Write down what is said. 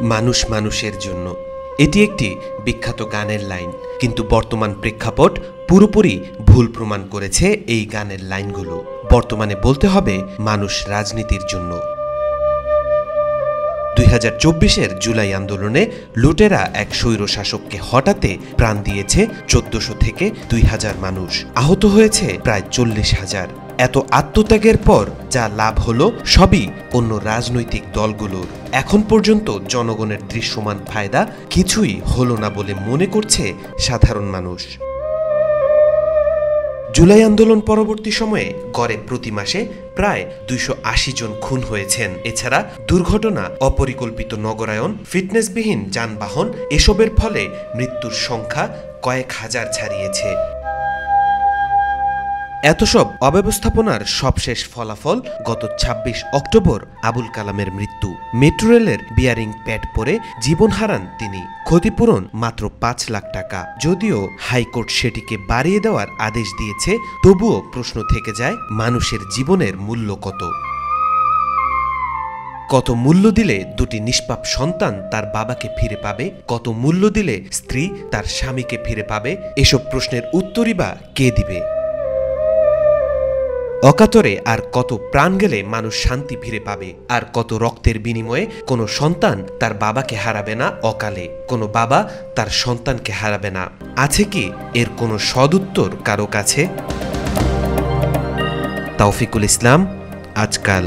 মানুষ মানুষের জন্য। এটি একটি বিখ্যাত গানের লাইন, কিন্তু বর্তমান প্রেক্ষাপট পুরোপুরি ভুল প্রমাণ করেছে এই গানের লাইনগুলো। বর্তমানে বলতে হবে মানুষ রাজনীতির জন্য। 2024-এর জুলাই আন্দোলনে লুটেরা এক স্বৈরশাসককে হটাতে প্রাণ দিয়েছে 1400 থেকে 2000 মানুষ, আহত হয়েছে প্রায় 40,000। এত আত্মত্যাগের পর যা লাভ হলো সবই অন্য রাজনৈতিক দলগুলোর। এখন পর্যন্ত জনগণের দৃশ্যমান ফায়দা কিছুই হলো না বলে মনে করছে সাধারণ মানুষ। জুলাই আন্দোলন পরবর্তী সময়ে গড়ে প্রতি মাসে প্রায় 280 জন খুন হয়েছেন। এছাড়া দুর্ঘটনা, অপরিকল্পিত নগরায়ন, ফিটনেসবিহীন যানবাহন এসবের ফলে মৃত্যুর সংখ্যা কয়েক হাজার ছাড়িয়েছে। এত সব অব্যবস্থাপনার সবশেষ ফলাফল গত 26 অক্টোবর আবুল কালামের মৃত্যু। মেট্রো রেলের বিয়ারিং প্যাড পরে জীবন হারান তিনি। ক্ষতিপূরণ মাত্র 5 লাখ টাকা। যদিও হাইকোর্ট সেটিকে বাড়িয়ে দেওয়ার আদেশ দিয়েছে, তবুও প্রশ্ন থেকে যায় মানুষের জীবনের মূল্য কত? কত মূল্য দিলে দুটি নিষ্পাপ সন্তান তার বাবাকে ফিরে পাবে? কত মূল্য দিলে স্ত্রী তার স্বামীকে ফিরে পাবে? এসব প্রশ্নের উত্তরই বা কে দিবে? অকাতরে আর কত প্রাণ গেলে মানুষ শান্তি ফিরে পাবে? আর কত রক্তের বিনিময়ে কোনো সন্তান তার বাবাকে হারাবে না অকালে? কোনো বাবা তার সন্তানকে হারাবে না? আছে কি এর কোনো সদুত্তর কারো কাছে? তাওফিকুল ইসলাম, আজকাল।